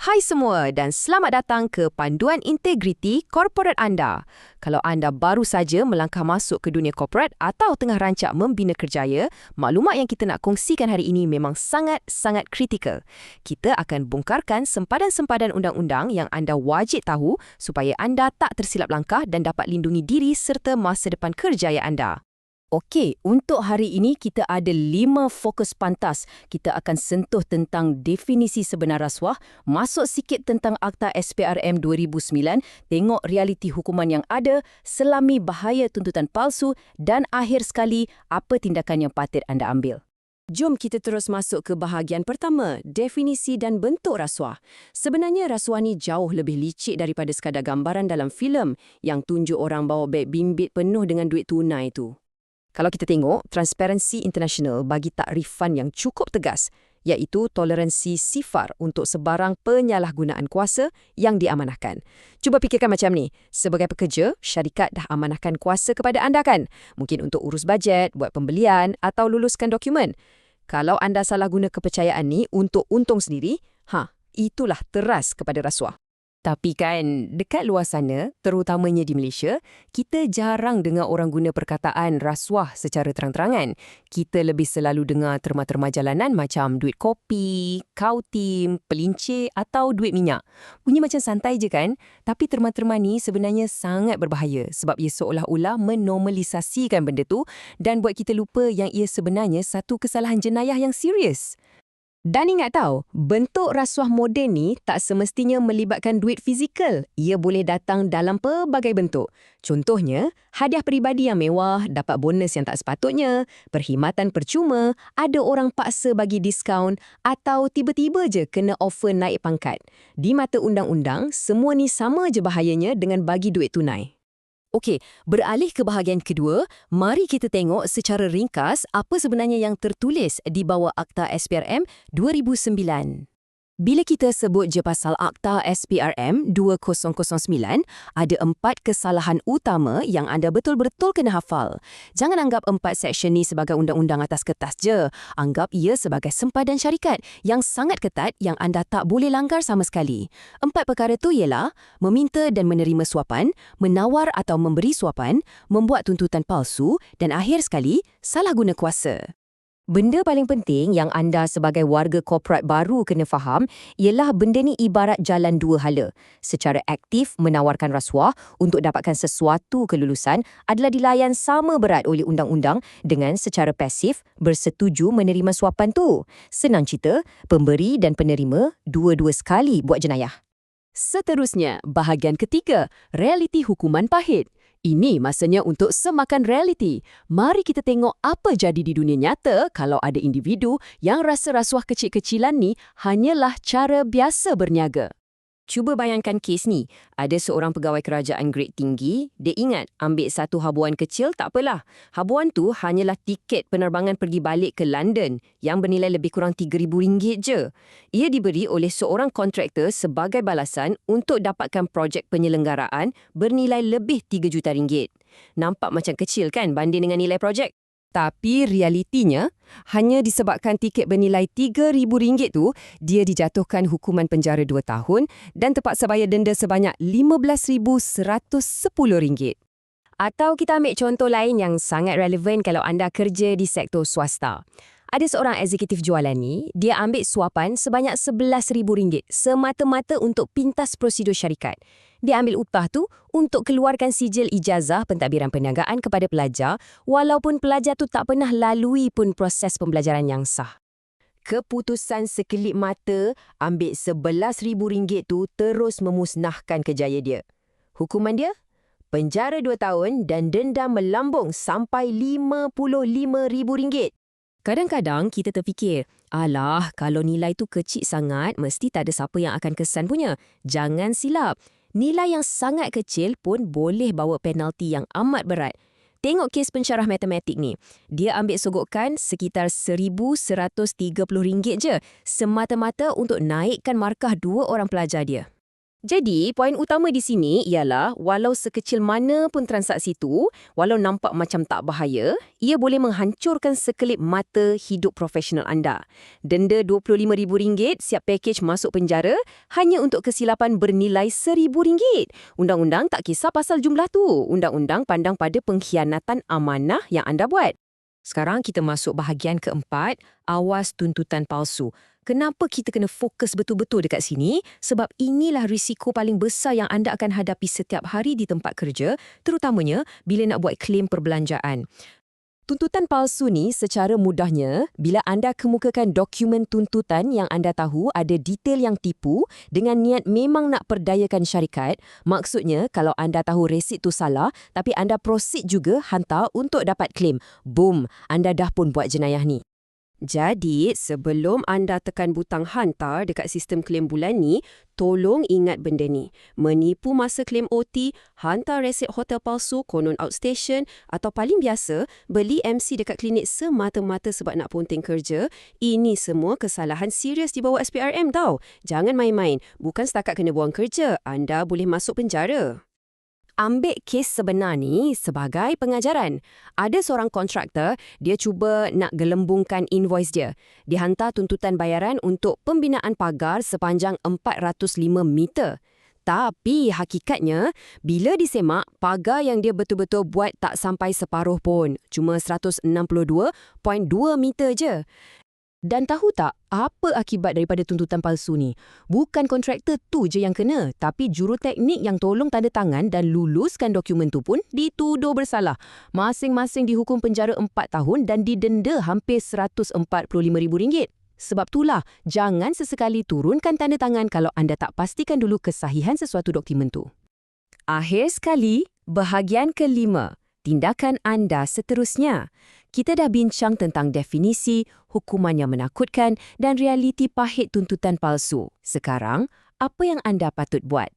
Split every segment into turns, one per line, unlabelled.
Hai semua dan selamat datang ke Panduan Integriti Korporat anda. Kalau anda baru saja melangkah masuk ke dunia korporat atau tengah rancak membina kerjaya, maklumat yang kita nak kongsikan hari ini memang sangat-sangat kritikal. Kita akan bongkarkan sempadan-sempadan undang-undang yang anda wajib tahu supaya anda tak tersilap langkah dan dapat lindungi diri serta masa depan kerjaya anda. Okey, untuk hari ini kita ada 5 fokus pantas. Kita akan sentuh tentang definisi sebenar rasuah, masuk sikit tentang Akta SPRM 2009, tengok realiti hukuman yang ada, selami bahaya tuntutan palsu dan akhir sekali, apa tindakan yang patut anda ambil. Jom kita terus masuk ke bahagian pertama, definisi dan bentuk rasuah. Sebenarnya rasuah ni jauh lebih licik daripada sekadar gambaran dalam filem yang tunjuk orang bawa beg bimbit penuh dengan duit tunai tu. Kalau kita tengok, Transparency International bagi takrifan yang cukup tegas, iaitu toleransi sifar untuk sebarang penyalahgunaan kuasa yang diamanahkan. Cuba fikirkan macam ni, sebagai pekerja, syarikat dah amanahkan kuasa kepada anda kan? Mungkin untuk urus bajet, buat pembelian atau luluskan dokumen. Kalau anda salah guna kepercayaan ni untuk untung sendiri, itulah teras kepada rasuah. Tapi kan, dekat luar sana, terutamanya di Malaysia, kita jarang dengar orang guna perkataan rasuah secara terang-terangan. Kita lebih selalu dengar terma-terma jalanan macam duit kopi, kautim, pelincir atau duit minyak. Bunyi macam santai je kan? Tapi terma-terma ni sebenarnya sangat berbahaya sebab ia seolah-olah menormalisasikan benda tu dan buat kita lupa yang ia sebenarnya satu kesalahan jenayah yang serius. Dan ingat tahu, bentuk rasuah moden ni tak semestinya melibatkan duit fizikal. Ia boleh datang dalam pelbagai bentuk. Contohnya, hadiah peribadi yang mewah, dapat bonus yang tak sepatutnya, perkhidmatan percuma, ada orang paksa bagi diskaun atau tiba-tiba je kena offer naik pangkat. Di mata undang-undang, semua ni sama je bahayanya dengan bagi duit tunai. Okey, beralih ke bahagian kedua, mari kita tengok secara ringkas apa sebenarnya yang tertulis di bawah Akta SPRM 2009. Bila kita sebut je pasal Akta SPRM 2009, ada 4 kesalahan utama yang anda betul-betul kena hafal. Jangan anggap 4 seksyen ni sebagai undang-undang atas kertas je. Anggap ia sebagai sempadan syarikat yang sangat ketat yang anda tak boleh langgar sama sekali. 4 perkara tu ialah meminta dan menerima suapan, menawar atau memberi suapan, membuat tuntutan palsu dan akhir sekali, salah guna kuasa. Benda paling penting yang anda sebagai warga korporat baru kena faham ialah benda ni ibarat jalan dua hala. Secara aktif menawarkan rasuah untuk dapatkan sesuatu kelulusan adalah dilayan sama berat oleh undang-undang dengan secara pasif bersetuju menerima suapan tu. Senang cerita, pemberi dan penerima dua-dua sekali buat jenayah. Seterusnya, bahagian ketiga, realiti hukuman pahit. Ini masanya untuk semakan realiti. Mari kita tengok apa jadi di dunia nyata kalau ada individu yang rasa rasuah kecil-kecilan ni hanyalah cara biasa berniaga. Cuba bayangkan kes ni. Ada seorang pegawai kerajaan grade tinggi, dia ingat ambil satu habuan kecil tak apalah. Habuan tu hanyalah tiket penerbangan pergi balik ke London yang bernilai lebih kurang RM3,000 je. Ia diberi oleh seorang kontraktor sebagai balasan untuk dapatkan projek penyelenggaraan bernilai lebih RM3 juta. Nampak macam kecil kan banding dengan nilai projek? Tapi realitinya, hanya disebabkan tiket bernilai RM3,000 tu, dia dijatuhkan hukuman penjara 2 tahun dan terpaksa bayar denda sebanyak RM15,110. Atau kita ambil contoh lain yang sangat relevan kalau anda kerja di sektor swasta. Ada seorang eksekutif jualan ni, dia ambil suapan sebanyak RM11,000 semata-mata untuk pintas prosedur syarikat. Dia ambil upah tu untuk keluarkan sijil ijazah pentadbiran perniagaan kepada pelajar walaupun pelajar tu tak pernah lalui pun proses pembelajaran yang sah. Keputusan sekelip mata ambil RM11,000 tu terus memusnahkan kerjaya dia. Hukuman dia? Penjara 2 tahun dan denda melambung sampai RM55,000. Kadang-kadang kita terfikir, alah kalau nilai tu kecil sangat, mesti tak ada siapa yang akan kesan punya. Jangan silap. Nilai yang sangat kecil pun boleh bawa penalti yang amat berat. Tengok kes pensyarah matematik ni. Dia ambil sogokan sekitar RM1,130 je semata-mata untuk naikkan markah 2 orang pelajar dia. Jadi, poin utama di sini ialah walau sekecil mana pun transaksi itu, walau nampak macam tak bahaya, ia boleh menghancurkan sekelip mata hidup profesional anda. Denda RM25,000 siap pakej masuk penjara hanya untuk kesilapan bernilai RM1,000. Undang-undang tak kisah pasal jumlah tu. Undang-undang pandang pada pengkhianatan amanah yang anda buat. Sekarang kita masuk bahagian keempat, awas tuntutan palsu. Kenapa kita kena fokus betul-betul dekat sini? Sebab inilah risiko paling besar yang anda akan hadapi setiap hari di tempat kerja, terutamanya bila nak buat klaim perbelanjaan. Tuntutan palsu ni secara mudahnya, bila anda kemukakan dokumen tuntutan yang anda tahu ada detail yang tipu dengan niat memang nak perdayakan syarikat, maksudnya kalau anda tahu resit tu salah tapi anda proceed juga hantar untuk dapat klaim, boom, anda dah pun buat jenayah ni. Jadi, sebelum anda tekan butang hantar dekat sistem klaim bulan ni, tolong ingat benda ni. Menipu masa klaim OT, hantar resit hotel palsu, konon outstation atau paling biasa, beli MC dekat klinik semata-mata sebab nak ponting kerja, ini semua kesalahan serius di bawah SPRM tau. Jangan main-main. Bukan setakat kena buang kerja, anda boleh masuk penjara. Ambil kes sebenar ni sebagai pengajaran. Ada seorang kontraktor, dia cuba nak gelembungkan invoice dia. Dia hantar tuntutan bayaran untuk pembinaan pagar sepanjang 405 meter. Tapi hakikatnya, bila disemak, pagar yang dia betul-betul buat tak sampai separuh pun. Cuma 162.2 meter je. Dan tahu tak apa akibat daripada tuntutan palsu ni? Bukan kontraktor tu je yang kena, tapi juruteknik yang tolong tanda tangan dan luluskan dokumen tu pun dituduh bersalah. Masing-masing dihukum penjara 4 tahun dan didenda hampir RM145,000. Sebab itulah, jangan sesekali turunkan tanda tangan kalau anda tak pastikan dulu kesahihan sesuatu dokumen tu. Akhir sekali, bahagian kelima. Tindakan anda seterusnya. Kita dah bincang tentang definisi, hukuman yang menakutkan dan realiti pahit tuntutan palsu. Sekarang, apa yang anda patut buat?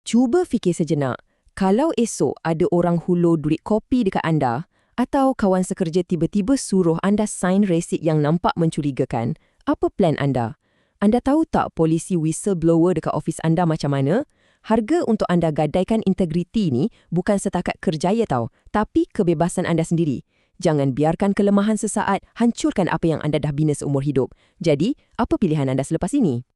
Cuba fikir sejenak. Kalau esok ada orang hulur duit kopi dekat anda atau kawan sekerja tiba-tiba suruh anda sign resit yang nampak mencurigakan, apa plan anda? Anda tahu tak polisi whistleblower dekat ofis anda macam mana? Harga untuk anda gadaikan integriti ni bukan setakat kerjaya tau, tapi kebebasan anda sendiri. Jangan biarkan kelemahan sesaat hancurkan apa yang anda dah bina seumur hidup. Jadi, apa pilihan anda selepas ini?